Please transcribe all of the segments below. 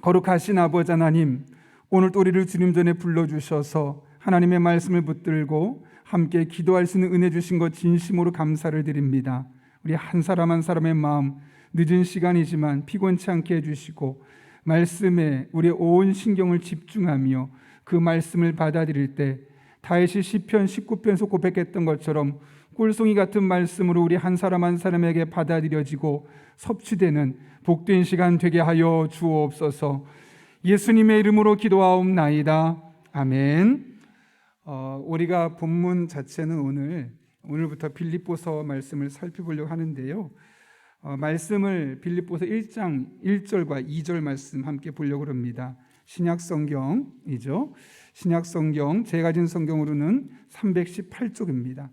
거룩하신 아버지 하나님, 오늘 또 우리를 주님 전에 불러주셔서 하나님의 말씀을 붙들고 함께 기도할 수 있는 은혜 주신 것 진심으로 감사를 드립니다. 우리 한 사람 한 사람의 마음, 늦은 시간이지만 피곤치 않게 해주시고 말씀에 우리의 온 신경을 집중하며 그 말씀을 받아들일 때 다윗이 시편 19편에서 고백했던 것처럼 꿀송이 같은 말씀으로 우리 한 사람 한 사람에게 받아들여지고 섭취되는 복된 시간 되게 하여 주옵소서. 예수님의 이름으로 기도하옵나이다. 아멘. 우리가 본문 자체는 오늘부터 빌립보서 말씀을 살펴보려고 하는데요. 말씀을 빌립보서 1장 1절과 2절 말씀 함께 보려고 합니다. 신약 성경이죠. 신약 성경 제가 가진 성경으로는 318쪽입니다.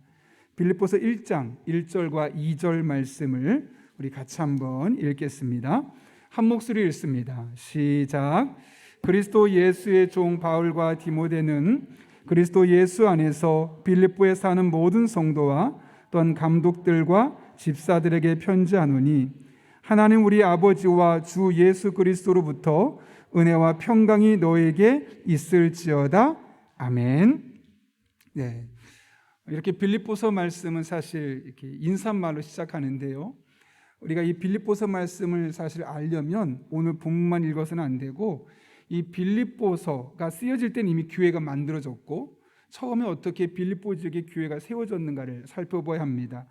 빌립보서 1장 1절과 2절 말씀을 우리 같이 한번 읽겠습니다. 한 목소리 읽습니다. 시작. 그리스도 예수의 종 바울과 디모데는 그리스도 예수 안에서 빌립보에 사는 모든 성도와 또한 감독들과 집사들에게 편지하노니 하나님 우리 아버지와 주 예수 그리스도로부터 은혜와 평강이 너에게 있을지어다. 아멘. 네. 이렇게 빌립보서 말씀은 사실 이렇게 인사말로 시작하는데요. 우리가 이 빌립보서 말씀을 사실 알려면 오늘 본문만 읽어서는 안 되고 이 빌립보서가 쓰여질 때는 이미 교회가 만들어졌고 처음에 어떻게 빌립보 지역의 교회가 세워졌는가를 살펴봐야 합니다.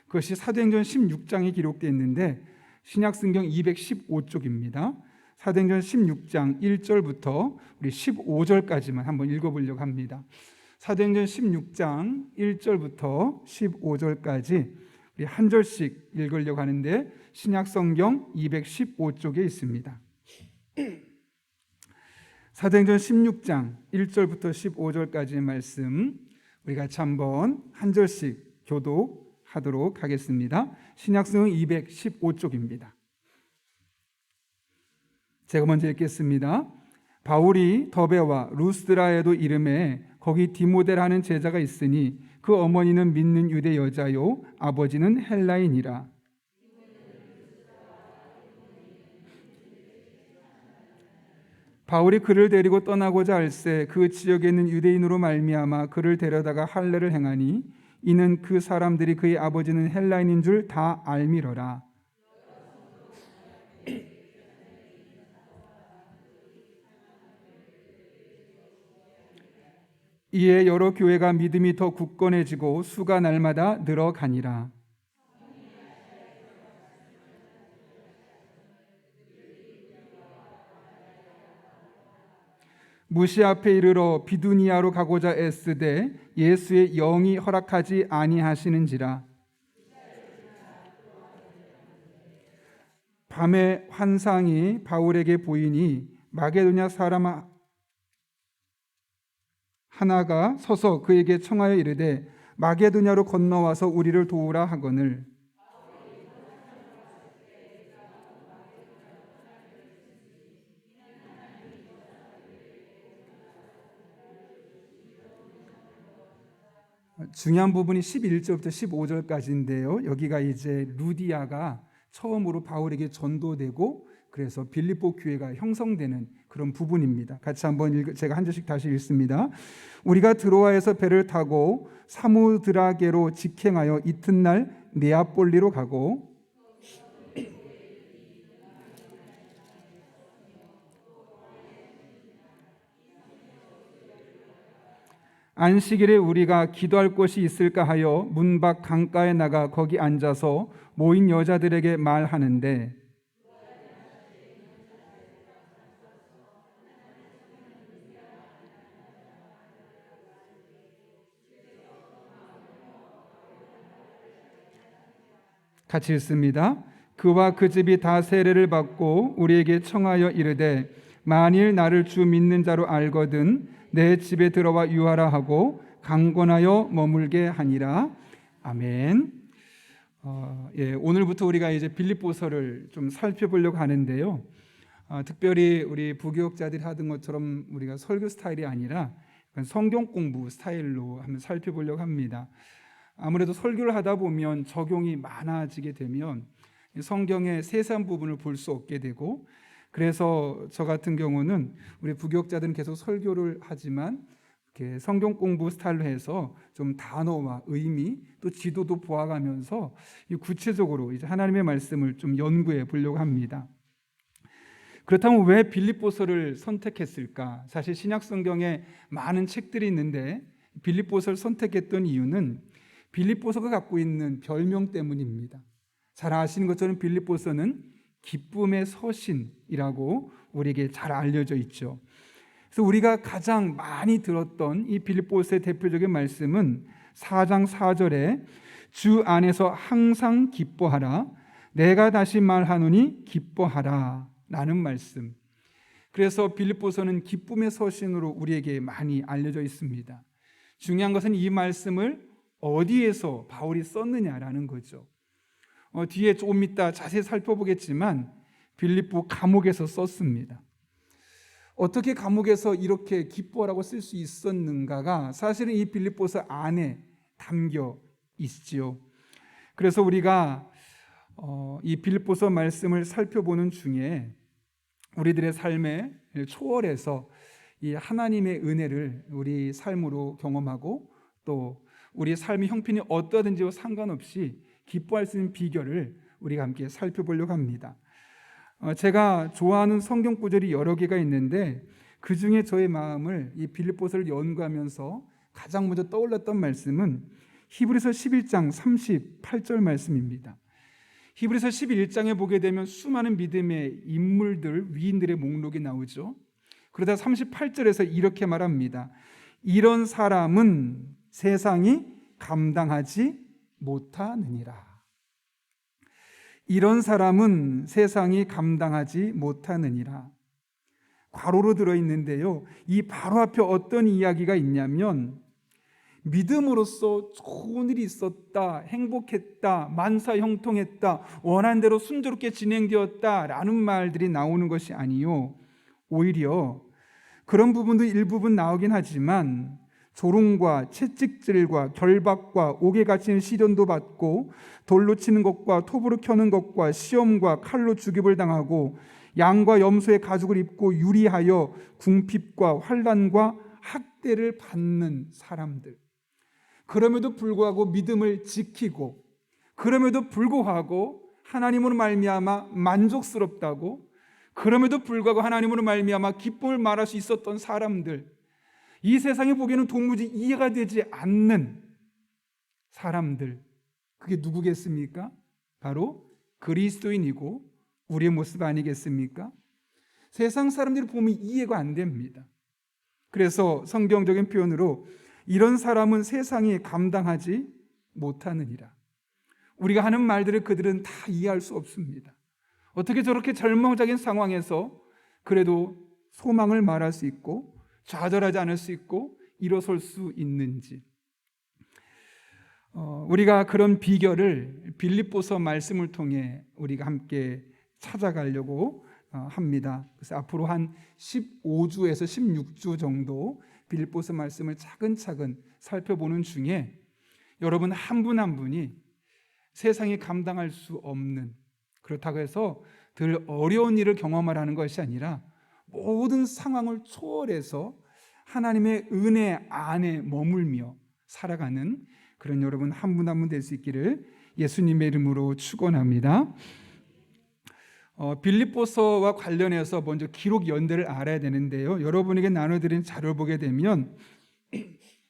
그것이 사도행전 16장에 기록되어 있는데 신약성경 215쪽입니다. 사도행전 16장 1절부터 우리 15절까지만 한번 읽어보려고 합니다. 사도행전 16장 1절부터 15절까지 우리 한 절씩 읽으려고 하는데 신약성경 215쪽에 있습니다. 사도행전 16장 1절부터 15절까지의 말씀 우리 같이 한번 한 절씩 교독하도록 하겠습니다. 신약성경 215쪽입니다. 제가 먼저 읽겠습니다. 바울이 더베와 루스드라에도 이름에 거기 디모데라는 제자가 있으니 그 어머니는 믿는 유대 여자요 아버지는 헬라인이라. 바울이 그를 데리고 떠나고자 할새 그 지역에 있는 유대인으로 말미암아 그를 데려다가 할례를 행하니 이는 그 사람들이 그의 아버지는 헬라인인 줄 다 알미러라. 이에 여러 교회가 믿음이 더 굳건해지고 수가 날마다 늘어가니라. 무시 앞에 이르러 비두니아로 가고자 애쓰되 예수의 영이 허락하지 아니하시는지라. 밤에 환상이 바울에게 보이니 마게도냐 사람 하나가 서서 그에게 청하여 이르되 마게도냐로 건너와서 우리를 도우라 하거늘. 중요한 부분이 11절부터 15절까지인데요. 여기가 이제 루디아가 처음으로 바울에게 전도되고 그래서 빌립보 교회가 형성되는 그런 부분입니다. 같이 한번 제가 한 절씩 다시 읽습니다. 우리가 드로아에서 배를 타고 사무드라게로 직행하여 이튿날 네아폴리로 가고 안식일에 우리가 기도할 곳이 있을까 하여 문 밖 강가에 나가 거기 앉아서 모인 여자들에게 말하는데 같이 읽습니다. 그와 그 집이 다 세례를 받고 우리에게 청하여 이르되 만일 나를 주 믿는 자로 알거든 내 집에 들어와 유하라 하고 강권하여 머물게 하니라. 아멘. 오늘부터 우리가 이제 빌립보서를 좀 살펴보려고 하는데요. 특별히 우리 부교육자들이 하던 것처럼 우리가 설교 스타일이 아니라 성경 공부 스타일로 한번 살펴보려고 합니다. 아무래도 설교를 하다 보면 적용이 많아지게 되면 성경의 세세한 부분을 볼 수 없게 되고 그래서 저 같은 경우는 우리 부교육자들은 계속 설교를 하지만 이렇게 성경 공부 스타일로 해서 좀 단어와 의미 또 지도도 보아가면서 구체적으로 이제 하나님의 말씀을 좀 연구해 보려고 합니다. 그렇다면 왜 빌립보서를 선택했을까? 사실 신약 성경에 많은 책들이 있는데 빌립보서를 선택했던 이유는 빌립보서가 갖고 있는 별명 때문입니다. 잘 아시는 것처럼 빌립보서는 기쁨의 서신이라고 우리에게 잘 알려져 있죠. 그래서 우리가 가장 많이 들었던 이 빌립보서의 대표적인 말씀은 4장 4절에 주 안에서 항상 기뻐하라 내가 다시 말하노니 기뻐하라 라는 말씀. 그래서 빌립보서는 기쁨의 서신으로 우리에게 많이 알려져 있습니다. 중요한 것은 이 말씀을 어디에서 바울이 썼느냐라는 거죠. 뒤에 조금 이따 자세히 살펴보겠지만 빌립보 감옥에서 썼습니다. 어떻게 감옥에서 이렇게 기뻐라고 쓸 수 있었는가가 사실은 이 빌립보서 안에 담겨 있지요. 그래서 우리가 이 빌립보서 말씀을 살펴보는 중에 우리들의 삶에 초월해서 이 하나님의 은혜를 우리 삶으로 경험하고 또 우리 삶의 형편이 어떠하든지와 상관없이 기뻐할 수 있는 비결을 우리가 함께 살펴보려고 합니다. 제가 좋아하는 성경 구절이 여러 개가 있는데 그 중에 저의 마음을 이 빌립보서를 연구하면서 가장 먼저 떠올랐던 말씀은 히브리서 11장 38절 말씀입니다. 히브리서 11장에 보게 되면 수많은 믿음의 인물들, 위인들의 목록이 나오죠. 그러다 38절에서 이렇게 말합니다. 이런 사람은 세상이 감당하지 못하느니라. 이런 사람은 세상이 감당하지 못하느니라. 괄호로 들어있는데요, 이 바로 앞에 어떤 이야기가 있냐면 믿음으로써 좋은 일이 있었다, 행복했다, 만사 형통했다, 원한 대로 순조롭게 진행되었다 라는 말들이 나오는 것이 아니요, 오히려 그런 부분도 일부분 나오긴 하지만 조롱과 채찍질과 결박과 옥에 갇히는 시련도 받고 돌로 치는 것과 톱으로 켜는 것과 시험과 칼로 죽임을 당하고 양과 염소의 가죽을 입고 유리하여 궁핍과 환난과 학대를 받는 사람들. 그럼에도 불구하고 믿음을 지키고 그럼에도 불구하고 하나님으로 말미암아 만족스럽다고 그럼에도 불구하고 하나님으로 말미암아 기쁨을 말할 수 있었던 사람들, 이 세상에 보기에는 도무지 이해가 되지 않는 사람들, 그게 누구겠습니까? 바로 그리스도인이고 우리의 모습 아니겠습니까? 세상 사람들이 보면 이해가 안 됩니다. 그래서 성경적인 표현으로 이런 사람은 세상이 감당하지 못하느니라. 우리가 하는 말들을 그들은 다 이해할 수 없습니다. 어떻게 저렇게 절망적인 상황에서 그래도 소망을 말할 수 있고 좌절하지 않을 수 있고 일어설 수 있는지, 우리가 그런 비결을 빌립보서 말씀을 통해 우리가 함께 찾아가려고 합니다. 그래서 앞으로 한 15주에서 16주 정도 빌립보서 말씀을 차근차근 살펴보는 중에 여러분 한 분 한 분이 세상이 감당할 수 없는, 그렇다고 해서 늘 어려운 일을 경험하라는 것이 아니라 모든 상황을 초월해서 하나님의 은혜 안에 머물며 살아가는 그런 여러분 한 분 한 분 될 수 있기를 예수님의 이름으로 축원합니다. 빌립보서와 관련해서 먼저 기록 연대를 알아야 되는데요, 여러분에게 나눠드린 자료를 보게 되면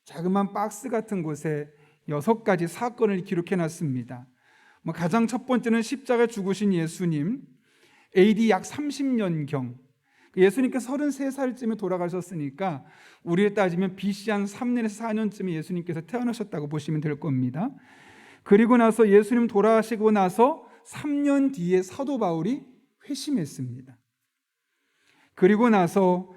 자그마한 박스 같은 곳에 6가지 사건을 기록해 놨습니다. 가장 첫 번째는 십자가 죽으신 예수님, AD 약 30년경, 예수님께서 33살쯤에 돌아가셨으니까 우리를 따지면 BC 한 3년에서 4년쯤에 예수님께서 태어나셨다고 보시면 될 겁니다. 그리고 나서 예수님 돌아가시고 나서 3년 뒤에 사도 바울이 회심했습니다. 그리고 나서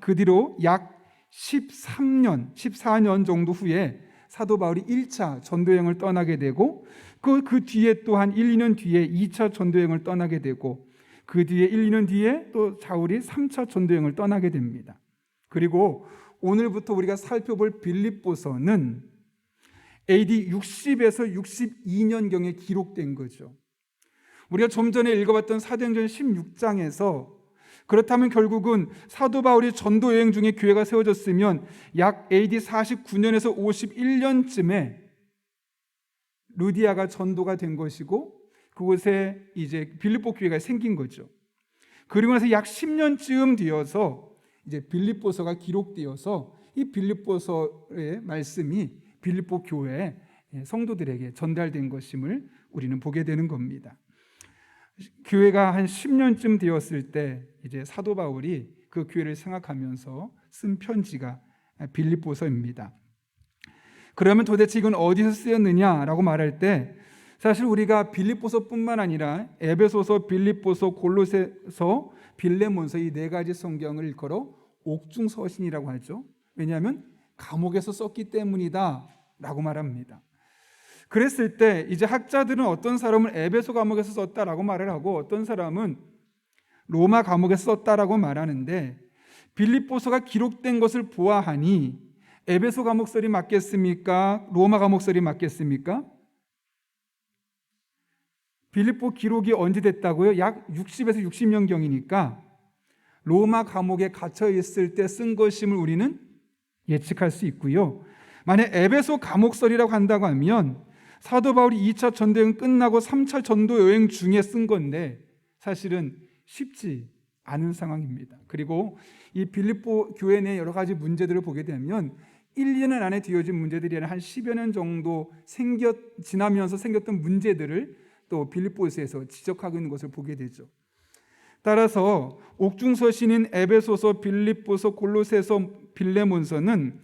그 뒤로 약 14년 정도 후에 사도 바울이 1차 전도여행을 떠나게 되고 그 뒤에 또한 1, 2년 뒤에 2차 전도여행을 떠나게 되고 그 뒤에 1, 2년 뒤에 또 바울이 3차 전도여행을 떠나게 됩니다. 그리고 오늘부터 우리가 살펴볼 빌립보서는 AD 60에서 62년경에 기록된 거죠. 우리가 좀 전에 읽어봤던 사도행전 16장에서 그렇다면 결국은 사도 바울이 전도 여행 중에 교회가 세워졌으면 약 AD 49년에서 51년쯤에 루디아가 전도가 된 것이고 그곳에 이제 빌립보 교회가 생긴 거죠. 그리고 나서 약 10년쯤 뒤어서 이제 빌립보서가 기록되어서 이 빌립보서의 말씀이 빌립보 교회 성도들에게 전달된 것임을 우리는 보게 되는 겁니다. 교회가 한 10년쯤 되었을 때 이제 사도 바울이 그 교회를 생각하면서 쓴 편지가 빌립보서입니다. 그러면 도대체 이건 어디서 쓰였느냐라고 말할 때 사실 우리가 빌립보서뿐만 아니라 에베소서, 빌립보서, 골로새서, 빌레몬서 이 네 가지 성경을 일컬어 옥중서신이라고 하죠. 왜냐하면 감옥에서 썼기 때문이다 라고 말합니다. 그랬을 때 이제 학자들은 어떤 사람은 에베소 감옥에서 썼다라고 말을 하고 어떤 사람은 로마 감옥에서 썼다라고 말하는데 빌립보서가 기록된 것을 보아하니 에베소 감옥설이 맞겠습니까? 로마 감옥설이 맞겠습니까? 빌립보 기록이 언제 됐다고요? 약 60에서 60년경이니까 로마 감옥에 갇혀 있을 때 쓴 것임을 우리는 예측할 수 있고요. 만약 에베소 감옥설이라고 한다고 하면 사도 바울이 2차 전도여행 끝나고 3차 전도 여행 중에 쓴 건데 사실은 쉽지 않은 상황입니다. 그리고 이 빌립보 교회 내 여러 가지 문제들을 보게 되면 1년 안에 뒤어진 문제들이 아니라 한 10여 년 정도 지나면서 생겼던 문제들을 또 빌립보서에서 지적하고 있는 것을 보게 되죠. 따라서 옥중서신인 에베소서, 빌립보서, 골로새서, 빌레몬서는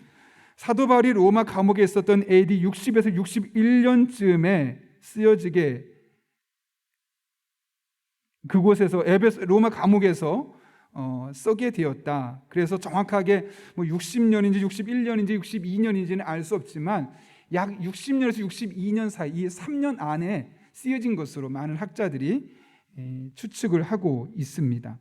사도 바울이 로마 감옥에 있었던 AD 60에서 61년쯤에 쓰여지게 그곳에서 로마 감옥에서 쓰게 되었다. 그래서 정확하게 60년인지 61년인지 62년인지는 알 수 없지만 약 60년에서 62년 사이 이 3년 안에 쓰여진 것으로 많은 학자들이 추측을 하고 있습니다.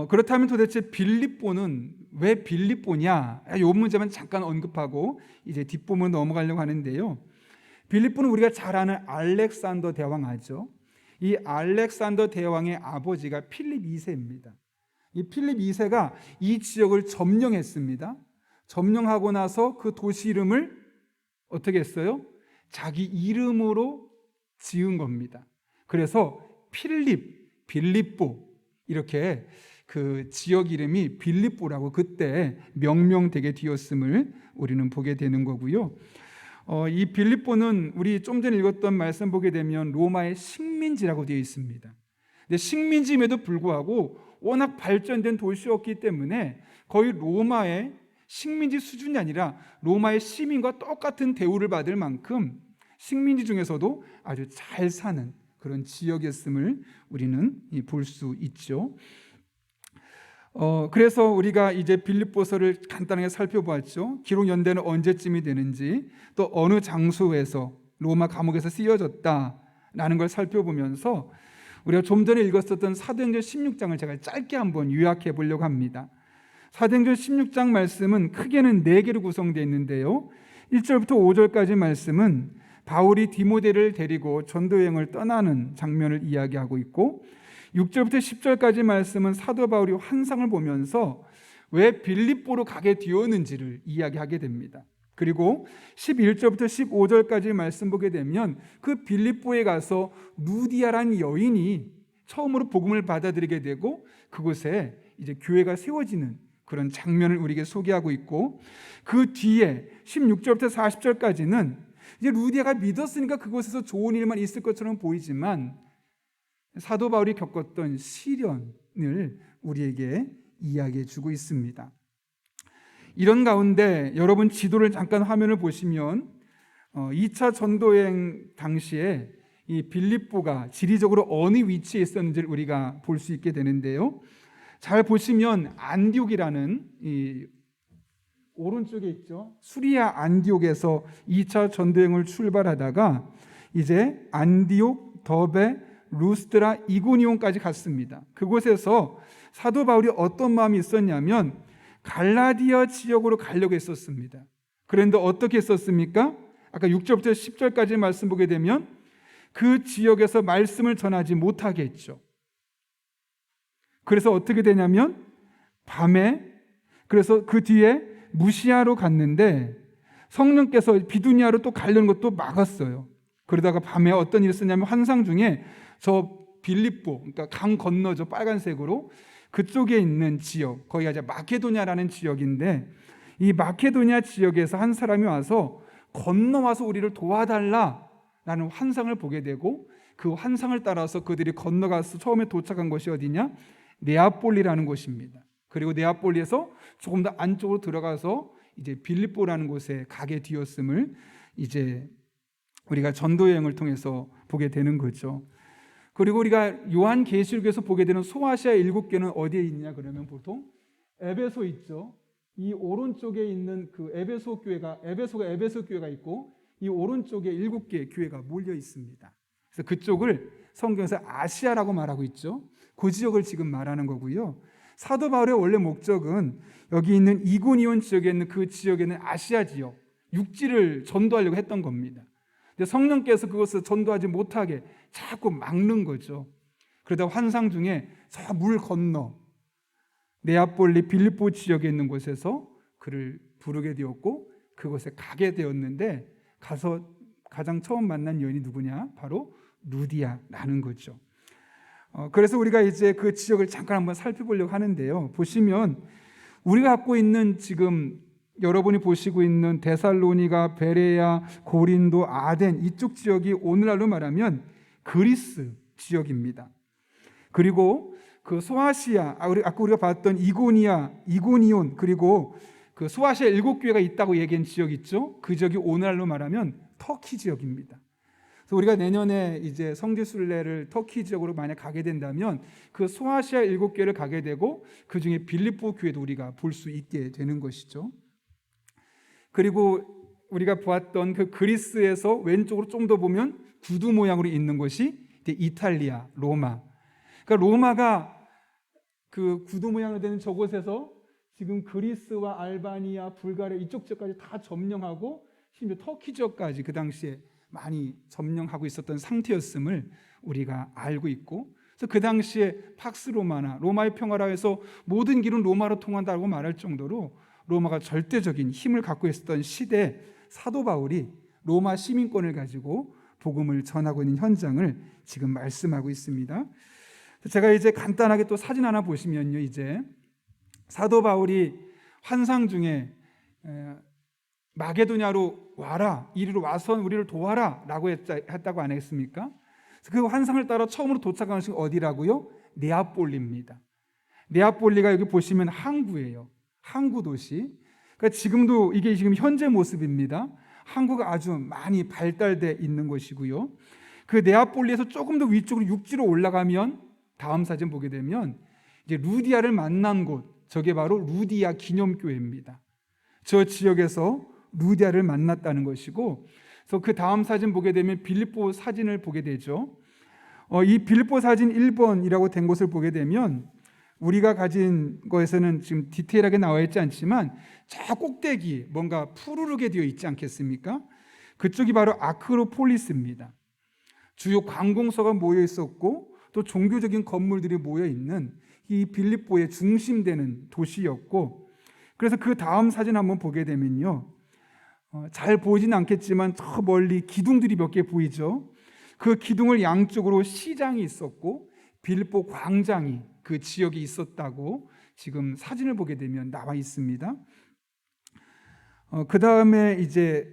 그렇다면 도대체 빌립보는 왜 빌립보냐? 이 문제만 잠깐 언급하고 이제 뒷부분 넘어가려고 하는데요. 빌립보는 우리가 잘 아는 알렉산더 대왕 아죠? 이 알렉산더 대왕의 아버지가 필립 2세입니다. 이 필립 2세가 이 지역을 점령했습니다. 점령하고 나서 그 도시 이름을 어떻게 했어요? 자기 이름으로 지은 겁니다. 그래서 빌립보 이렇게 그 지역 이름이 빌립보라고 그때 명명되게 되었음을 우리는 보게 되는 거고요. 이 빌립보는 우리 좀 전에 읽었던 말씀 보게 되면 로마의 식민지라고 되어 있습니다. 근데 식민지임에도 불구하고 워낙 발전된 도시였기 때문에 거의 로마의 식민지 수준이 아니라 로마의 시민과 똑같은 대우를 받을 만큼 식민지 중에서도 아주 잘 사는 그런 지역이었음을 우리는 볼 수 있죠. 그래서 우리가 이제 빌립보서를 간단하게 살펴보았죠. 기록 연대는 언제쯤이 되는지 또 어느 장소에서 로마 감옥에서 쓰여졌다라는 걸 살펴보면서 우리가 좀 전에 읽었었던 사도행전 16장을 제가 짧게 한번 요약해 보려고 합니다. 사도행전 16장 말씀은 크게는 4개로 구성되어 있는데요. 1절부터 5절까지 말씀은 바울이 디모데를 데리고 전도여행을 떠나는 장면을 이야기하고 있고 6절부터 10절까지 말씀은 사도 바울이 환상을 보면서 왜 빌립보로 가게 되었는지를 이야기하게 됩니다. 그리고 11절부터 15절까지 말씀 보게 되면 그 빌립보에 가서 루디아라는 여인이 처음으로 복음을 받아들이게 되고 그곳에 이제 교회가 세워지는 그런 장면을 우리에게 소개하고 있고 그 뒤에 16절부터 40절까지는 이제 루디아가 믿었으니까 그곳에서 좋은 일만 있을 것처럼 보이지만 사도 바울이 겪었던 시련을 우리에게 이야기해 주고 있습니다. 이런 가운데 여러분 지도를 잠깐 화면을 보시면 2차 전도여행 당시에 이 빌립보가 지리적으로 어느 위치에 있었는지를 우리가 볼 수 있게 되는데요. 잘 보시면 안디옥이라는 이 오른쪽에 있죠. 수리아 안디옥에서 2차 전도여행을 출발하다가 이제 안디옥, 더베, 루스드라, 이고니온까지 갔습니다. 그곳에서 사도 바울이 어떤 마음이 있었냐면 갈라디아 지역으로 가려고 했었습니다. 그런데 어떻게 했었습니까? 아까 6절부터 10절까지 말씀 보게 되면 그 지역에서 말씀을 전하지 못하게 했죠. 그래서 어떻게 되냐면 밤에, 그래서 그 뒤에 무시아로 갔는데 성령께서 비두니아로 또 가려는 것도 막았어요. 그러다가 밤에 어떤 일이 있었냐면 환상 중에 저 빌립보, 그러니까 강 건너죠, 빨간색으로 그쪽에 있는 지역, 거기가 이제 마케도냐라는 지역인데 이 마케도냐 지역에서 한 사람이 와서 건너와서 우리를 도와달라라는 환상을 보게 되고 그 환상을 따라서 그들이 건너가서 처음에 도착한 곳이 어디냐? 네아폴리라는 곳입니다. 그리고 네아폴리에서 조금 더 안쪽으로 들어가서 이제 빌립보라는 곳에 가게 되었음을 이제 우리가 전도 여행을 통해서 보게 되는 거죠. 그리고 우리가 요한계시록에서 보게 되는 소아시아 7개는 어디에 있냐 그러면 보통 에베소 있죠. 이 오른쪽에 있는 그 에베소 교회가 에베소 교회가 있고 이 오른쪽에 7개의 교회가 몰려 있습니다. 그래서 그쪽을 성경에서 아시아라고 말하고 있죠. 그 지역을 지금 말하는 거고요. 사도 바울의 원래 목적은 여기 있는 이고니온 지역에 있는 그 지역에 있는 아시아 지역 육지를 전도하려고 했던 겁니다. 근데 성령께서 그것을 전도하지 못하게 자꾸 막는 거죠. 그러다 환상 중에 저 물 건너 네아폴리 빌립보 지역에 있는 곳에서 그를 부르게 되었고 그곳에 가게 되었는데 가서 가장 처음 만난 여인이 누구냐? 바로 루디아라는 거죠. 그래서 우리가 이제 그 지역을 잠깐 한번 살펴보려고 하는데요. 보시면 우리가 갖고 있는 지금 여러분이 보시고 있는 데살로니가, 베레야, 고린도, 아덴 이쪽 지역이 오늘날로 말하면 그리스 지역입니다. 그리고 그 소아시아, 아까 우리가 봤던 이고니아, 이고니온, 그리고 그 소아시아 7교회가 있다고 얘기한 지역 있죠. 그 지역이 오늘날로 말하면 터키 지역입니다. 그래서 우리가 내년에 이제 성지순례를 터키 지역으로 만약 가게 된다면 그 소아시아 7교회를 가게 되고 그 중에 빌립보 교회도 우리가 볼 수 있게 되는 것이죠. 그리고 우리가 보았던 그 그리스에서 왼쪽으로 좀 더 보면 구두 모양으로 있는 것이 이탈리아, 로마. 그러니까 로마가 그 구두 모양으로 되는 저곳에서 지금 그리스와 알바니아, 불가리아 이쪽 지역까지 다 점령하고 심지어 터키 지역까지 그 당시에 많이 점령하고 있었던 상태였음을 우리가 알고 있고, 그래서 그 당시에 팍스 로마나 로마의 평화라 해서 모든 길은 로마로 통한다고 말할 정도로 로마가 절대적인 힘을 갖고 있었던 시대에 사도 바울이 로마 시민권을 가지고 복음을 전하고 있는 현장을 지금 말씀하고 있습니다. 제가 이제 간단하게 또 사진 하나 보시면요, 이제 사도 바울이 환상 중에 마게도냐로 와라, 이리로 와서 우리를 도와라 라고 했다고 안 했습니까? 그 환상을 따라 처음으로 도착한 것이 어디라고요? 네아폴리입니다. 네아폴리가 여기 보시면 항구예요. 항구 도시. 그러니까 지금도 이게 지금 현재 모습입니다. 항구가 아주 많이 발달돼 있는 것이고요. 그 네아폴리에서 조금 더 위쪽으로 육지로 올라가면 다음 사진 보게 되면 이제 루디아를 만난 곳, 저게 바로 루디아 기념교회입니다. 저 지역에서 루디아를 만났다는 것이고, 그래서 그 다음 사진 보게 되면 빌립보 사진을 보게 되죠. 이 빌립보 사진 1번이라고 된 곳을 보게 되면 우리가 가진 것에서는 지금 디테일하게 나와 있지 않지만 저 꼭대기 뭔가 푸르르게 되어 있지 않겠습니까? 그쪽이 바로 아크로폴리스입니다. 주요 관공서가 모여 있었고 또 종교적인 건물들이 모여 있는 이 빌립보의 중심되는 도시였고, 그래서 그 다음 사진 한번 보게 되면요, 잘 보이진 않겠지만 저 멀리 기둥들이 몇 개 보이죠. 그 기둥을 양쪽으로 시장이 있었고 빌립보 광장이 그 지역에 있었다고 지금 사진을 보게 되면 나와 있습니다. 그 다음에 이제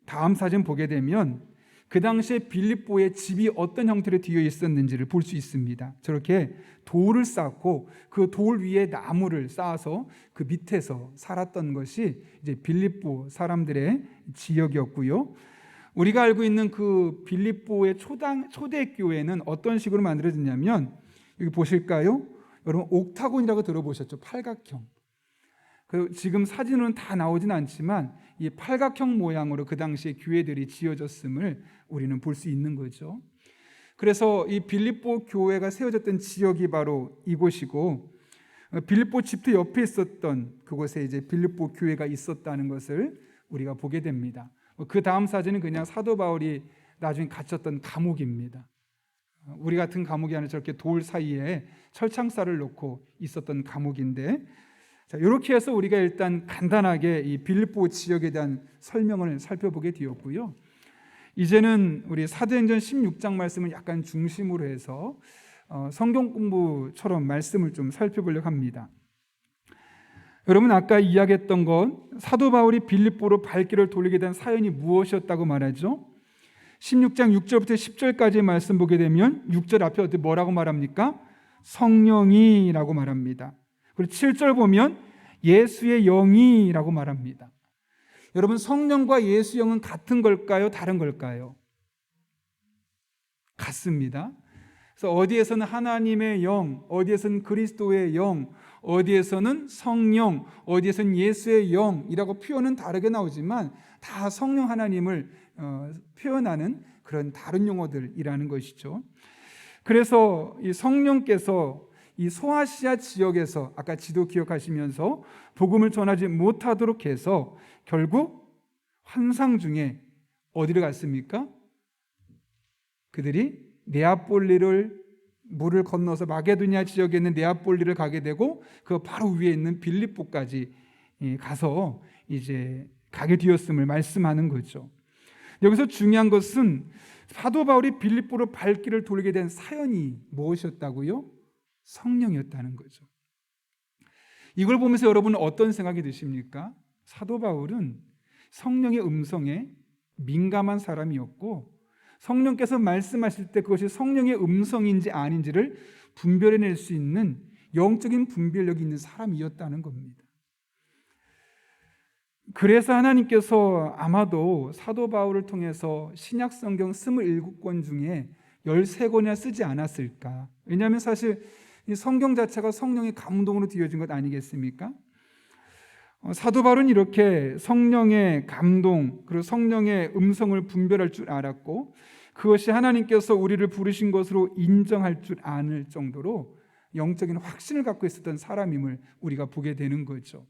다음 사진 보게 되면 그 당시에 빌립보의 집이 어떤 형태로 되어 있었는지를 볼 수 있습니다. 저렇게 돌을 쌓고 그 돌 위에 나무를 쌓아서 그 밑에서 살았던 것이 이제 빌립보 사람들의 지역이었고요. 우리가 알고 있는 그 빌립보의 초대 교회는 어떤 식으로 만들어졌냐면, 여기 보실까요? 여러분 옥타곤이라고 들어보셨죠? 팔각형. 지금 사진은 다 나오진 않지만 이 팔각형 모양으로 그 당시에 교회들이 지어졌음을 우리는 볼 수 있는 거죠. 그래서 이 빌립보 교회가 세워졌던 지역이 바로 이곳이고, 빌립보 집도 옆에 있었던 그곳에 이제 빌립보 교회가 있었다는 것을 우리가 보게 됩니다. 그 다음 사진은 그냥 사도 바울이 나중에 갇혔던 감옥입니다. 우리 같은 감옥이 아니라 저렇게 돌 사이에 철창살을 놓고 있었던 감옥인데, 자, 이렇게 해서 우리가 일단 간단하게 이 빌립보 지역에 대한 설명을 살펴보게 되었고요. 이제는 우리 사도행전 16장 말씀을 약간 중심으로 해서 성경 공부처럼 말씀을 좀 살펴보려고 합니다. 여러분, 아까 이야기했던 건 사도 바울이 빌립보로 발길을 돌리게 된 사연이 무엇이었다고 말하죠? 16장 6절부터 10절까지의 말씀 보게 되면 6절 앞에 어떻게 뭐라고 말합니까? 성령이라고 말합니다. 그리고 7절 보면 예수의 영이라고 말합니다. 여러분, 성령과 예수 영은 같은 걸까요? 다른 걸까요? 같습니다. 그래서 어디에서는 하나님의 영, 어디에서는 그리스도의 영, 어디에서는 성령, 어디에서는 예수의 영이라고 표현은 다르게 나오지만 다 성령 하나님을 표현하는 그런 다른 용어들이라는 것이죠. 그래서 이 성령께서 이 소아시아 지역에서 아까 지도 기억하시면서 복음을 전하지 못하도록 해서 결국 환상 중에 어디를 갔습니까? 그들이 네아폴리를 물을 건너서 마게도니아 지역에 있는 네아폴리를 가게 되고 그 바로 위에 있는 빌립보까지 가서 이제 가게 되었음을 말씀하는 거죠. 여기서 중요한 것은 사도 바울이 빌립보로 발길을 돌리게 된 사연이 무엇이었다고요? 성령이었다는 거죠. 이걸 보면서 여러분은 어떤 생각이 드십니까? 사도 바울은 성령의 음성에 민감한 사람이었고 성령께서 말씀하실 때 그것이 성령의 음성인지 아닌지를 분별해낼 수 있는 영적인 분별력이 있는 사람이었다는 겁니다. 그래서 하나님께서 아마도 사도 바울을 통해서 신약 성경 27권 중에 13권이나 쓰지 않았을까? 왜냐하면 사실 이 성경 자체가 성령의 감동으로 되어진 것 아니겠습니까? 사도 바울은 이렇게 성령의 감동 그리고 성령의 음성을 분별할 줄 알았고 그것이 하나님께서 우리를 부르신 것으로 인정할 줄 아는 정도로 영적인 확신을 갖고 있었던 사람임을 우리가 보게 되는 거죠.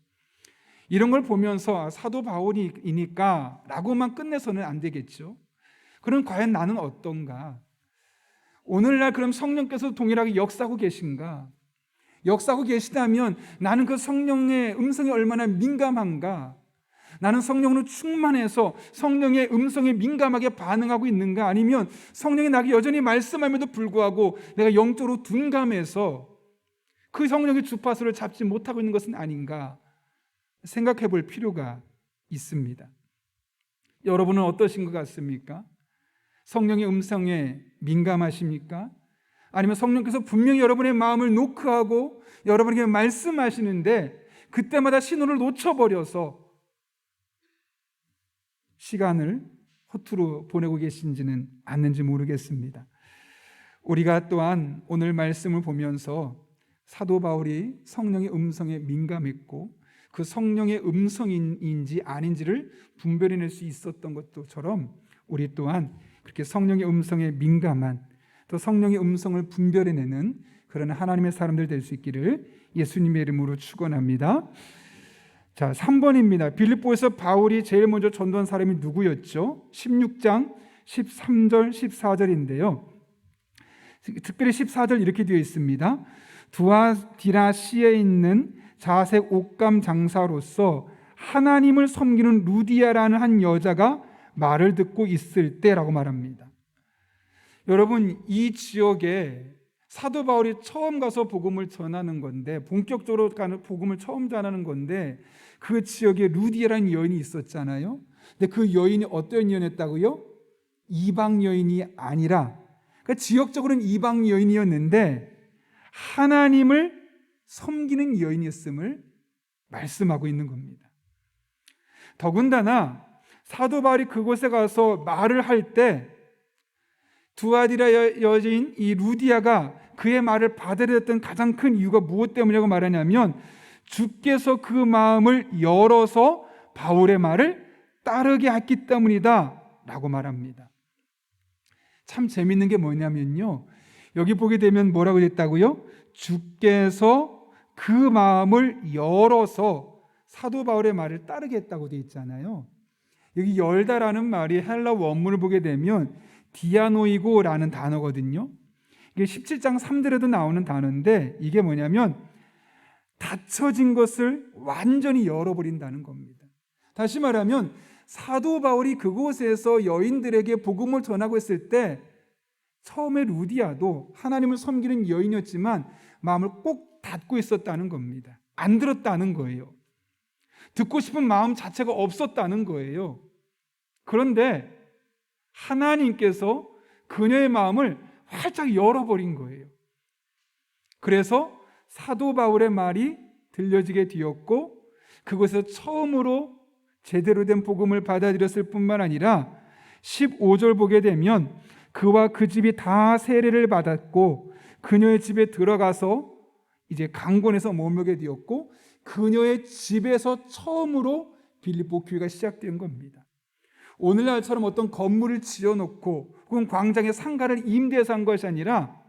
이런 걸 보면서 사도 바울이니까 라고만 끝내서는 안 되겠죠. 그럼 과연 나는 어떤가? 오늘날 그럼 성령께서 동일하게 역사하고 계신가? 역사하고 계시다면 나는 그 성령의 음성에 얼마나 민감한가? 나는 성령으로 충만해서 성령의 음성에 민감하게 반응하고 있는가? 아니면 성령이 나에게 여전히 말씀함에도 불구하고 내가 영적으로 둔감해서 그 성령의 주파수를 잡지 못하고 있는 것은 아닌가? 생각해 볼 필요가 있습니다. 여러분은 어떠신 것 같습니까? 성령의 음성에 민감하십니까? 아니면 성령께서 분명히 여러분의 마음을 노크하고 여러분에게 말씀하시는데 그때마다 신호를 놓쳐버려서 시간을 허투루 보내고 계신지는 않는지 모르겠습니다. 우리가 또한 오늘 말씀을 보면서 사도 바울이 성령의 음성에 민감했고 그 성령의 음성인지 아닌지를 분별해낼 수 있었던 것처럼 우리 또한 그렇게 성령의 음성에 민감한 또 성령의 음성을 분별해내는 그런 하나님의 사람들 될 수 있기를 예수님의 이름으로 축원합니다. 자, 3번입니다. 빌립보에서 바울이 제일 먼저 전도한 사람이 누구였죠? 16장 13절 14절인데요. 특별히 14절 이렇게 되어 있습니다. 두아디라시에 있는 자색 옷감 장사로서 하나님을 섬기는 루디아라는 한 여자가 말을 듣고 있을 때라고 말합니다. 여러분, 이 지역에 사도 바울이 처음 가서 복음을 전하는 건데 본격적으로 가는 복음을 처음 전하는 건데 그 지역에 루디아라는 여인이 있었잖아요. 근데 그 여인이 어떤 여인이었다고요? 이방 여인이 아니라 그러니까 지역적으로는 이방 여인이었는데 하나님을 섬기는 여인이었음을 말씀하고 있는 겁니다. 더군다나 사도 바울이 그곳에 가서 말을 할 때 두아디라 여인 이 루디아가 그의 말을 받아들였던 가장 큰 이유가 무엇 때문이라고 말하냐면 주께서 그 마음을 열어서 바울의 말을 따르게 했기 때문이다 라고 말합니다. 참 재밌는 게 뭐냐면요, 여기 보게 되면 뭐라고 됐다고요? 주께서 그 마음을 열어서 사도 바울의 말을 따르게 했다고 되어 있잖아요. 여기 열다라는 말이 헬라 원문을 보게 되면 디아노이고라는 단어거든요. 이게 17장 3절에도 나오는 단어인데 이게 뭐냐면 닫혀진 것을 완전히 열어버린다는 겁니다. 다시 말하면 사도 바울이 그곳에서 여인들에게 복음을 전하고 있을 때 처음에 루디아도 하나님을 섬기는 여인이었지만 마음을 꼭 닫고 있었다는 겁니다. 안 들었다는 거예요. 듣고 싶은 마음 자체가 없었다는 거예요. 그런데 하나님께서 그녀의 마음을 활짝 열어버린 거예요. 그래서 사도 바울의 말이 들려지게 되었고 그곳에서 처음으로 제대로 된 복음을 받아들였을 뿐만 아니라 15절 보게 되면 그와 그 집이 다 세례를 받았고 그녀의 집에 들어가서 이제 강권에서 머물게 되었고 그녀의 집에서 처음으로 빌립보 교회가 시작된 겁니다. 오늘날처럼 어떤 건물을 지어놓고 혹은 광장에 상가를 임대해서 한 것이 아니라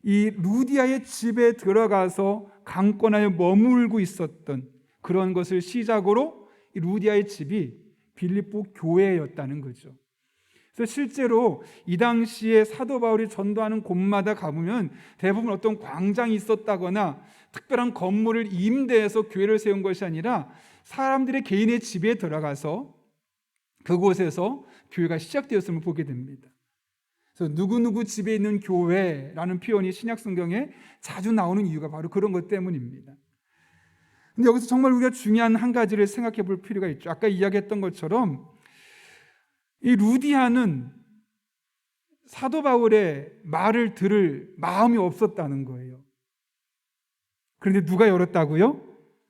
이 루디아의 집에 들어가서 강권하여 머물고 있었던 그런 것을 시작으로 이 루디아의 집이 빌립보 교회였다는 거죠. 그래서 실제로 이 당시에 사도 바울이 전도하는 곳마다 가보면 대부분 어떤 광장이 있었다거나 특별한 건물을 임대해서 교회를 세운 것이 아니라 사람들의 개인의 집에 들어가서 그곳에서 교회가 시작되었음을 보게 됩니다. 그래서 누구누구 집에 있는 교회라는 표현이 신약 성경에 자주 나오는 이유가 바로 그런 것 때문입니다. 근데 여기서 정말 우리가 중요한 한 가지를 생각해 볼 필요가 있죠. 아까 이야기했던 것처럼 이 루디아는 사도 바울의 말을 들을 마음이 없었다는 거예요. 그런데 누가 열었다고요?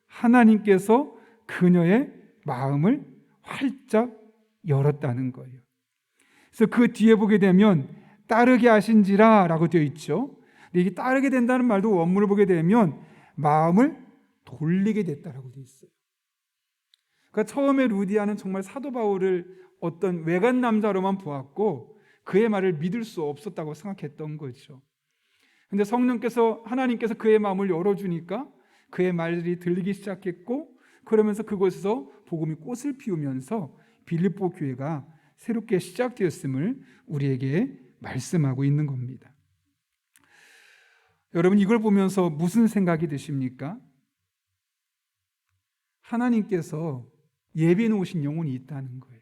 하나님께서 그녀의 마음을 활짝 열었다는 거예요. 그래서 그 뒤에 보게 되면 따르게 하신지라 라고 되어 있죠. 근데 이게 따르게 된다는 말도 원문을 보게 되면 마음을 돌리게 됐다라고 되어 있어요. 그러니까 처음에 루디아는 정말 사도 바울을 어떤 외간 남자로만 보았고 그의 말을 믿을 수 없었다고 생각했던 거죠. 그런데 성령께서 하나님께서 그의 마음을 열어주니까 그의 말들이 들리기 시작했고 그러면서 그곳에서 복음이 꽃을 피우면서 빌립보 교회가 새롭게 시작되었음을 우리에게 말씀하고 있는 겁니다. 여러분 이걸 보면서 무슨 생각이 드십니까? 하나님께서 예비해 놓으신 영혼이 있다는 거예요.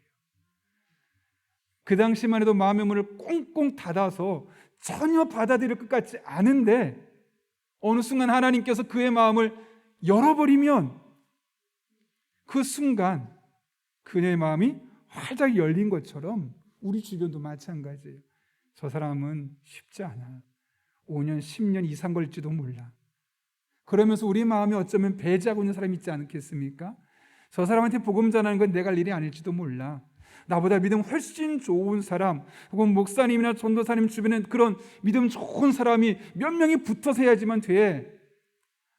그 당시만 해도 마음의 문을 꽁꽁 닫아서 전혀 받아들일 것 같지 않은데 어느 순간 하나님께서 그의 마음을 열어버리면 그 순간 그녀의 마음이 활짝 열린 것처럼 우리 주변도 마찬가지예요. 저 사람은 쉽지 않아. 5년, 10년 이상 걸릴지도 몰라. 그러면서 우리 마음이 어쩌면 배제하고 있는 사람이 있지 않겠습니까? 저 사람한테 복음 전하는 건 내가 할 일이 아닐지도 몰라. 나보다 믿음 훨씬 좋은 사람 혹은 목사님이나 전도사님 주변에 그런 믿음 좋은 사람이 몇 명이 붙어서 해야지만 돼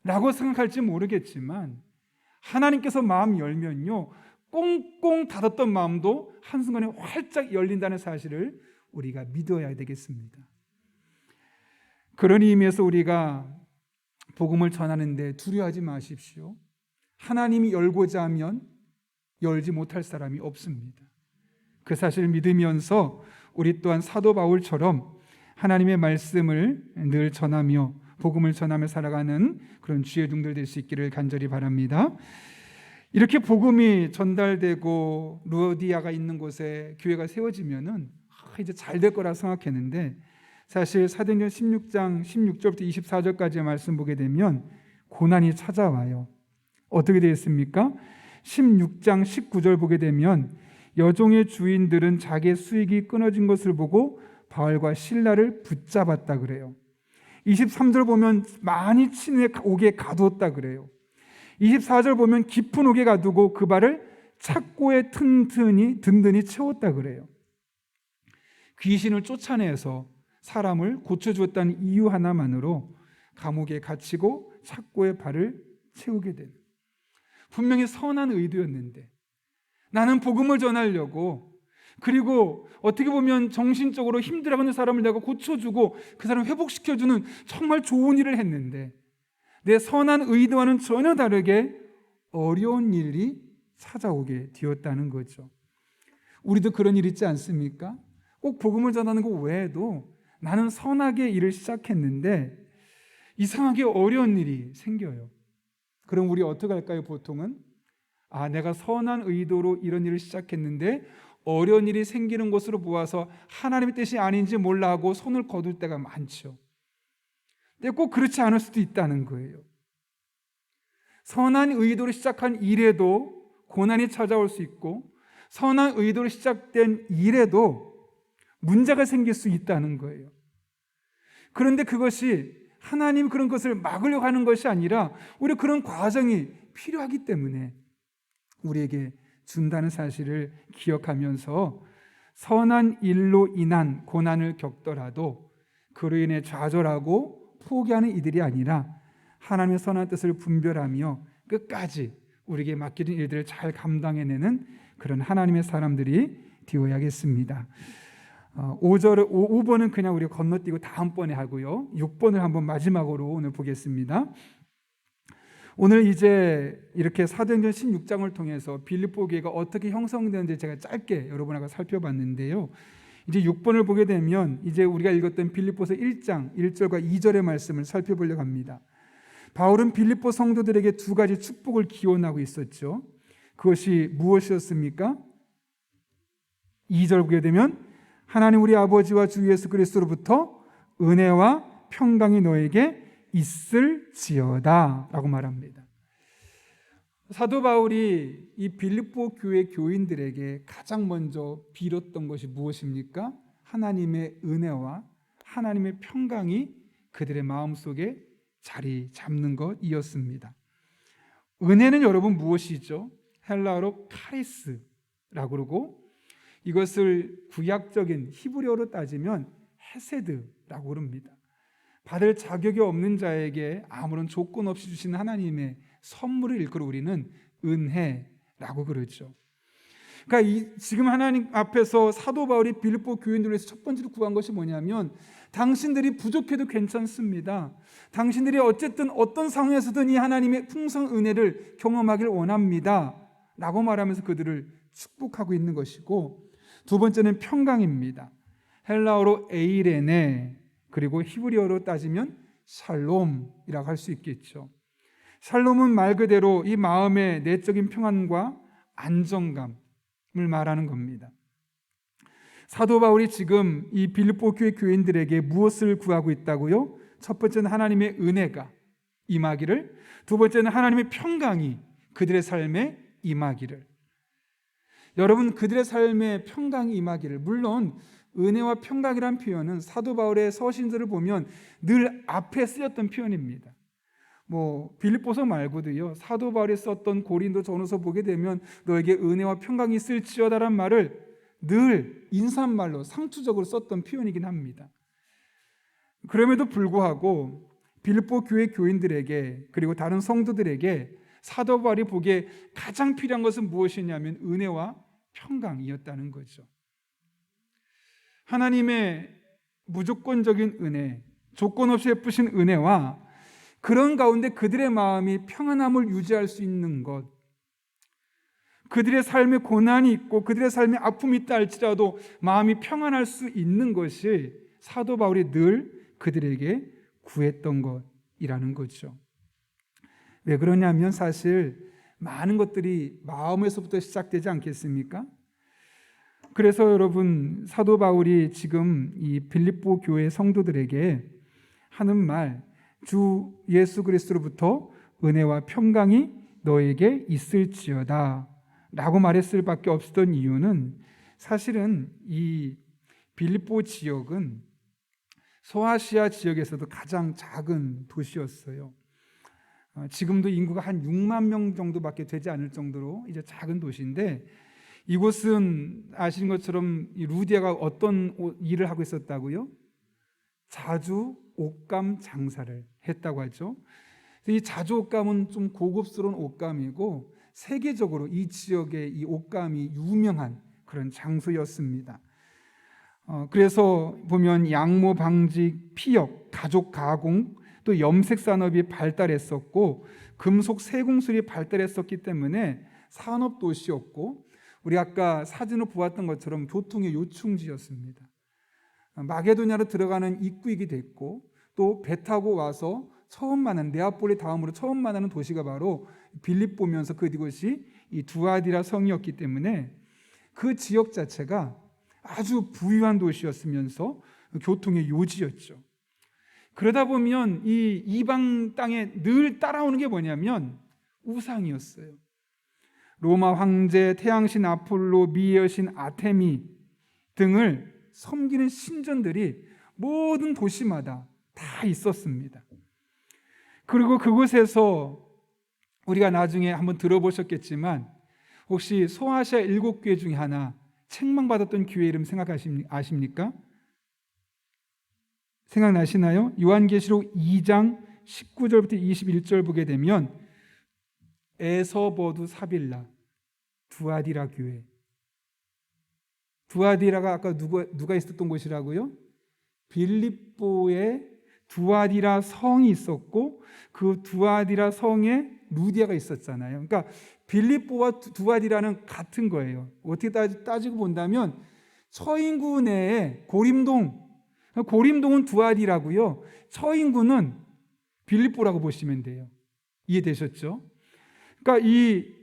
라고 생각할지 모르겠지만 하나님께서 마음 열면요 꽁꽁 닫았던 마음도 한순간에 활짝 열린다는 사실을 우리가 믿어야 되겠습니다. 그런 의미에서 우리가 복음을 전하는데 두려워하지 마십시오. 하나님이 열고자 하면 열지 못할 사람이 없습니다. 그 사실을 믿으면서 우리 또한 사도 바울처럼 하나님의 말씀을 늘 전하며 복음을 전하며 살아가는 그런 주의 종들 될 수 있기를 간절히 바랍니다. 이렇게 복음이 전달되고 루디아가 있는 곳에 교회가 세워지면은 이제 잘 될 거라 생각했는데 사실 사도행전 16장 16절부터 24절까지의 말씀 보게 되면 고난이 찾아와요. 어떻게 되어 있습니까? 16장 19절 보게 되면 여종의 주인들은 자기의 수익이 끊어진 것을 보고 바울과 실라를 붙잡았다 그래요. 23절 보면 많이 친후에 옥에 가두었다 그래요. 24절 보면 깊은 옥에 가두고 그 발을 착고에 든든히 채웠다 그래요. 귀신을 쫓아내서 사람을 고쳐주었다는 이유 하나만으로 감옥에 갇히고 착고에 발을 채우게 되는, 분명히 선한 의도였는데 나는 복음을 전하려고, 그리고 어떻게 보면 정신적으로 힘들어하는 사람을 내가 고쳐주고 그 사람을 회복시켜주는 정말 좋은 일을 했는데 내 선한 의도와는 전혀 다르게 어려운 일이 찾아오게 되었다는 거죠. 우리도 그런 일 있지 않습니까? 꼭 복음을 전하는 것 외에도 나는 선하게 일을 시작했는데 이상하게 어려운 일이 생겨요. 그럼 우리 어떻게 할까요? 보통은 내가 선한 의도로 이런 일을 시작했는데 어려운 일이 생기는 것으로 보아서 하나님의 뜻이 아닌지 몰라 하고 손을 거둘 때가 많죠. 근데 꼭 그렇지 않을 수도 있다는 거예요. 선한 의도로 시작한 일에도 고난이 찾아올 수 있고 선한 의도로 시작된 일에도 문제가 생길 수 있다는 거예요. 그런데 그것이 하나님 그런 것을 막으려고 하는 것이 아니라 우리 그런 과정이 필요하기 때문에 우리에게 준다는 사실을 기억하면서 선한 일로 인한 고난을 겪더라도 그로 인해 좌절하고 포기하는 이들이 아니라 하나님의 선한 뜻을 분별하며 끝까지 우리에게 맡겨진 일들을 잘 감당해내는 그런 하나님의 사람들이 되어야겠습니다. 5번은 그냥 우리가 건너뛰고 다음번에 하고요. 6번을 한번 마지막으로 오늘 보겠습니다. 오늘 이제 이렇게 사도행전 16장을 통해서 빌립보 교회가 어떻게 형성되는지 제가 짧게 여러분하고 살펴봤는데요. 이제 6번을 보게 되면 이제 우리가 읽었던 빌립보서 1장 1절과 2절의 말씀을 살펴보려고 합니다. 바울은 빌립보 성도들에게 두 가지 축복을 기원하고 있었죠. 그것이 무엇이었습니까? 2절 보게 되면 하나님 우리 아버지와 주 예수 그리스도로부터 은혜와 평강이 너에게 있을지어다 라고 말합니다. 사도 바울이 이 빌립보 교회 교인들에게 가장 먼저 빌었던 것이 무엇입니까? 하나님의 은혜와 하나님의 평강이 그들의 마음속에 자리 잡는 것이었습니다. 은혜는 여러분 무엇이죠? 헬라어로 카리스라고 그러고 이것을 구약적인 히브리어로 따지면 헤세드라고 그럽니다. 받을 자격이 없는 자에게 아무런 조건 없이 주신 하나님의 선물을 일컬어 우리는 은혜라고 그러죠. 그러니까 지금 하나님 앞에서 사도 바울이 빌립보 교인들을 위해서 첫 번째로 구한 것이 뭐냐면 당신들이 부족해도 괜찮습니다. 당신들이 어쨌든 어떤 상황에서든 이 하나님의 풍성 은혜를 경험하길 원합니다 라고 말하면서 그들을 축복하고 있는 것이고, 두 번째는 평강입니다. 헬라어로 에이레네, 그리고 히브리어로 따지면 샬롬이라고 할 수 있겠죠. 샬롬은 말 그대로 이 마음의 내적인 평안과 안정감을 말하는 겁니다. 사도 바울이 지금 이 빌립보 교회 교인들에게 무엇을 구하고 있다고요? 첫 번째는 하나님의 은혜가 임하기를, 두 번째는 하나님의 평강이 그들의 삶에 임하기를. 여러분, 그들의 삶에 평강이 임하기를, 물론 은혜와 평강이란 표현은 사도 바울의 서신들을 보면 늘 앞에 쓰였던 표현입니다. 빌립보서 말고도요, 사도 바울이 썼던 고린도 전후서 보게 되면 너에게 은혜와 평강이 있을지어다란 말을 늘 인사말로 상투적으로 썼던 표현이긴 합니다. 그럼에도 불구하고 빌립보 교회 교인들에게 그리고 다른 성도들에게 사도 바울이 보기에 가장 필요한 것은 무엇이냐면 은혜와 평강이었다는 거죠. 하나님의 무조건적인 은혜, 조건 없이 베푸신 은혜와 그런 가운데 그들의 마음이 평안함을 유지할 수 있는 것, 그들의 삶에 고난이 있고 그들의 삶에 아픔이 있다 할지라도 마음이 평안할 수 있는 것이 사도 바울이 늘 그들에게 구했던 것이라는 거죠. 왜 그러냐면 사실 많은 것들이 마음에서부터 시작되지 않겠습니까? 그래서 여러분, 사도 바울이 지금 이 빌립보 교회 성도들에게 하는 말, 주 예수 그리스도로부터 은혜와 평강이 너에게 있을지어다 라고 말했을 밖에 없었던 이유는, 사실은 이 빌립보 지역은 소아시아 지역에서도 가장 작은 도시였어요. 지금도 인구가 한 6만 명 정도밖에 되지 않을 정도로 이제 작은 도시인데, 이곳은 아시는 것처럼 루디아가 어떤 일을 하고 있었다고요? 자주 옷감 장사를 했다고 하죠. 이 자주 옷감은 좀 고급스러운 옷감이고 세계적으로 이 지역의 이 옷감이 유명한 그런 장소였습니다. 그래서 보면 양모 방직, 피역, 가죽 가공, 또 염색 산업이 발달했었고 금속 세공술이 발달했었기 때문에 산업 도시였고, 우리 아까 사진을 보았던 것처럼 교통의 요충지였습니다. 마게도냐로 들어가는 입구이기도 됐고, 또 배 타고 와서 처음 만나는, 네아폴리 다음으로 처음 만나는 도시가 바로 빌립보면서 그곳이 이 두아디라 성이었기 때문에 그 지역 자체가 아주 부유한 도시였으면서 교통의 요지였죠. 그러다 보면 이 이방 땅에 늘 따라오는 게 뭐냐면 우상이었어요. 로마 황제, 태양신 아폴로, 미의 여신 아테미 등을 섬기는 신전들이 모든 도시마다 다 있었습니다. 그리고 그곳에서 우리가 나중에 한번 들어보셨겠지만 혹시 소아시아 7교회 중에 하나 책망받았던 교회 이름 아십니까? 생각나시나요? 요한계시록 2장 19절부터 21절 보게 되면 에서버두 사빌라 두아디라 교회. 두아디라가 아까 누가 있었던 곳이라고요? 빌립보에 두아디라 성이 있었고 그 두아디라 성에 루디아가 있었잖아요. 그러니까 빌립보와 두아디라는 같은 거예요. 어떻게 따지고 본다면 처인구 내에 고림동은 두아디라고요. 처인구는 빌립보라고 보시면 돼요. 이해되셨죠? 그러니까 이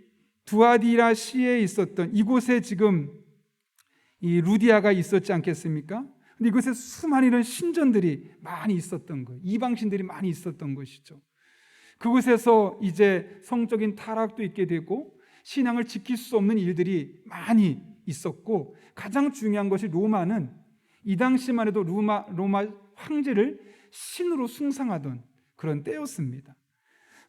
두아디라 시에 있었던 이곳에 지금 이 루디아가 있었지 않겠습니까? 근데 이곳에 수많은 이런 신전들이 많이 있었던 거예요. 이방신들이 많이 있었던 것이죠. 그곳에서 이제 성적인 타락도 있게 되고 신앙을 지킬 수 없는 일들이 많이 있었고, 가장 중요한 것이 로마는 이 당시만 해도 로마 황제를 신으로 숭상하던 그런 때였습니다.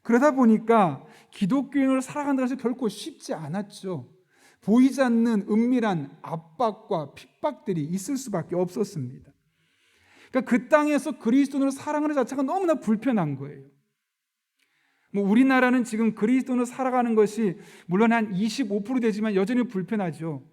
그러다 보니까 기독교인으로 살아간다는 것이 결코 쉽지 않았죠. 보이지 않는 은밀한 압박과 핍박들이 있을 수밖에 없었습니다. 그러니까 그 땅에서 그리스도인으로 살아가는 자체가 너무나 불편한 거예요. 우리나라는 지금 그리스도인으로 살아가는 것이 물론 한 25% 되지만 여전히 불편하죠.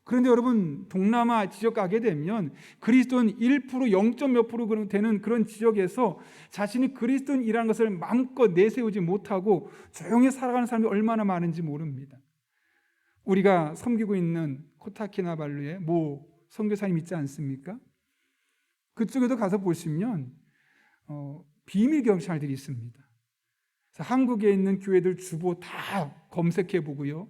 그런데 여러분, 동남아 지역 가게 되면 그리스도인 1%, 0. 몇 프로 되는 그런 지역에서 자신이 그리스도인이라는 것을 마음껏 내세우지 못하고 조용히 살아가는 사람이 얼마나 많은지 모릅니다. 우리가 섬기고 있는 코타키나발루에 모 선교사님 있지 않습니까? 그쪽에도 가서 보시면 비밀 경찰들이 있습니다. 그래서 한국에 있는 교회들 주보 다 검색해 보고요,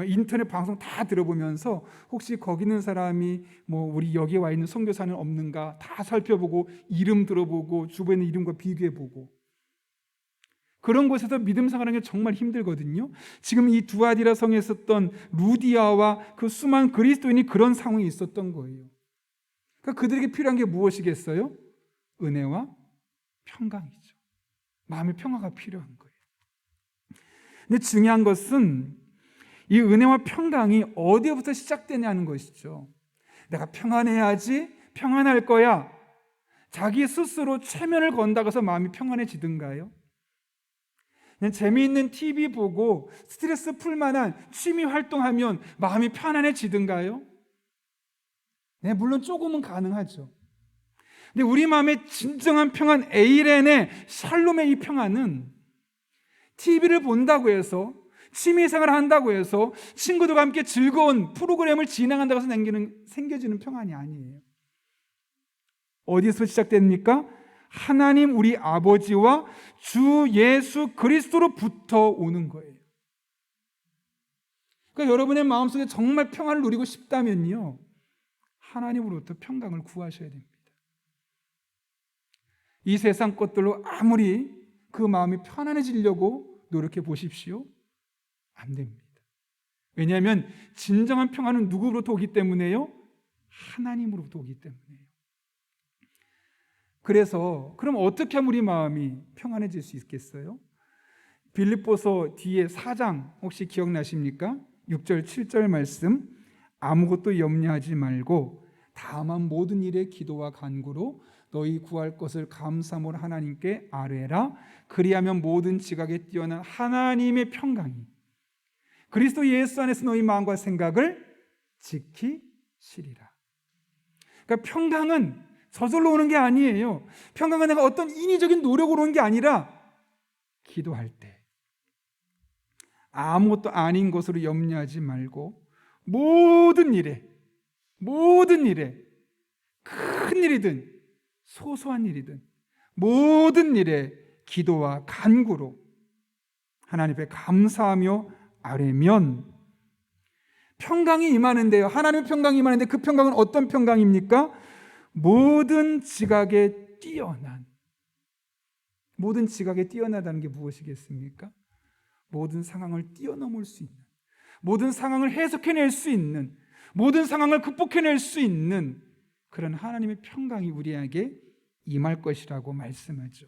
인터넷 방송 다 들어보면서 혹시 거기 있는 사람이 우리 여기에 와 있는 선교사는 없는가 다 살펴보고 이름 들어보고 주변에 있는 이름과 비교해보고, 그런 곳에서 믿음 생활하는 게 정말 힘들거든요. 지금 이 두아디라 성에 있었던 루디아와 그 수많은 그리스도인이 그런 상황이 있었던 거예요. 그러니까 그들에게 필요한 게 무엇이겠어요? 은혜와 평강이죠. 마음의 평화가 필요한 거예요. 근데 중요한 것은 이 은혜와 평강이 어디부터 시작되냐는 것이죠. 내가 평안해야지, 평안할 거야, 자기 스스로 체면을 건다고 해서 마음이 평안해지든가요? 그냥 재미있는 TV 보고 스트레스 풀만한 취미 활동하면 마음이 편안해지든가요? 네, 물론 조금은 가능하죠. 근데 우리 마음의 진정한 평안, 에이렌의 샬롬의 이 평안은 TV를 본다고 해서, 취미생활을 한다고 해서, 친구들과 함께 즐거운 프로그램을 진행한다고 해서 생겨지는 평안이 아니에요. 어디서 시작됩니까? 하나님 우리 아버지와 주 예수 그리스도로부터 오는 거예요. 그러니까 여러분의 마음속에 정말 평안을 누리고 싶다면요, 하나님으로부터 평강을 구하셔야 됩니다. 이 세상 것들로 아무리 그 마음이 편안해지려고 노력해 보십시오, 안 됩니다. 왜냐하면 진정한 평안은 누구로부터 오기 때문에요? 하나님으로부터 오기 때문에요. 그래서 그럼 어떻게 하면 우리 마음이 평안해질 수 있겠어요? 빌립보서 뒤에 4장 혹시 기억나십니까? 6절 7절 말씀, 아무것도 염려하지 말고 다만 모든 일에 기도와 간구로 너희 구할 것을 감사함으로 하나님께 아뢰라. 그리하면 모든 지각에 뛰어난 하나님의 평강이 그리스도 예수 안에서 너희 마음과 생각을 지키시리라. 그러니까 평강은 저절로 오는 게 아니에요. 평강은 내가 어떤 인위적인 노력으로 오는 게 아니라 기도할 때 아무것도 아닌 것으로 염려하지 말고 모든 일에 큰 일이든 소소한 일이든 모든 일에 기도와 간구로 하나님 앞에 감사하며 아뢰면 평강이 임하는데요. 하나님의 평강이 임하는데 그 평강은 어떤 평강입니까? 모든 지각에 뛰어난, 모든 지각에 뛰어나다는 게 무엇이겠습니까? 모든 상황을 뛰어넘을 수 있는, 모든 상황을 해석해낼 수 있는, 모든 상황을 극복해낼 수 있는 그런 하나님의 평강이 우리에게 임할 것이라고 말씀하죠.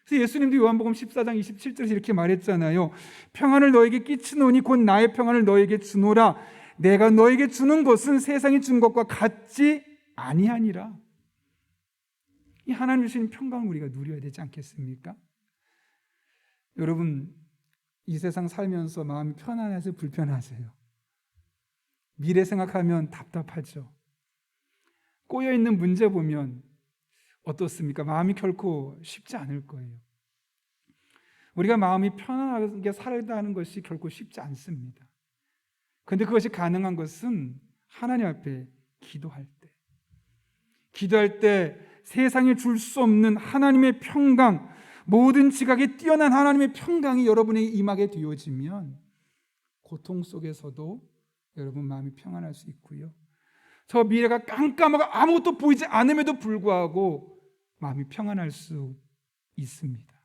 그래서 예수님도 요한복음 14장 27절에서 이렇게 말했잖아요. 평안을 너에게 끼치노니 곧 나의 평안을 너에게 주노라. 내가 너에게 주는 것은 세상이 준 것과 같지 아니하니라. 이 하나님 주신 평강을 우리가 누려야 되지 않겠습니까? 여러분, 이 세상 살면서 마음이 편안해서 불편하세요? 미래 생각하면 답답하죠. 꼬여있는 문제 보면 어떻습니까? 마음이 결코 쉽지 않을 거예요. 우리가 마음이 편안하게 살아가는 것이 결코 쉽지 않습니다. 그런데 그것이 가능한 것은 하나님 앞에 기도할 때, 기도할 때 세상에 줄 수 없는 하나님의 평강, 모든 지각에 뛰어난 하나님의 평강이 여러분에게 임하게 되어지면 고통 속에서도 여러분 마음이 평안할 수 있고요, 저 미래가 깜깜하고 아무것도 보이지 않음에도 불구하고 마음이 평안할 수 있습니다.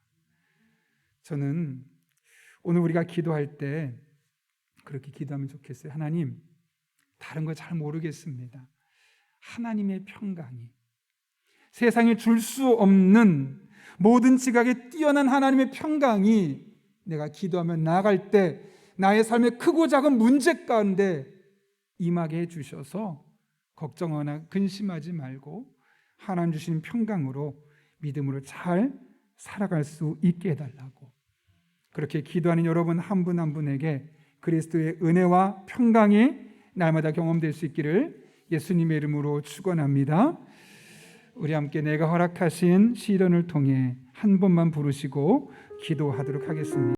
저는 오늘 우리가 기도할 때 그렇게 기도하면 좋겠어요. 하나님, 다른 거 잘 모르겠습니다. 하나님의 평강이, 세상에 줄 수 없는 모든 지각에 뛰어난 하나님의 평강이 내가 기도하며 나아갈 때 나의 삶의 크고 작은 문제 가운데 임하게 해주셔서 걱정하거나 근심하지 말고 하나님 주시는 평강으로 믿음으로 잘 살아갈 수 있게 해달라고, 그렇게 기도하는 여러분 한 분 한 분에게 그리스도의 은혜와 평강이 날마다 경험될 수 있기를 예수님의 이름으로 축원합니다. 우리 함께 내가 허락하신 시련을 통해 한 번만 부르시고 기도하도록 하겠습니다.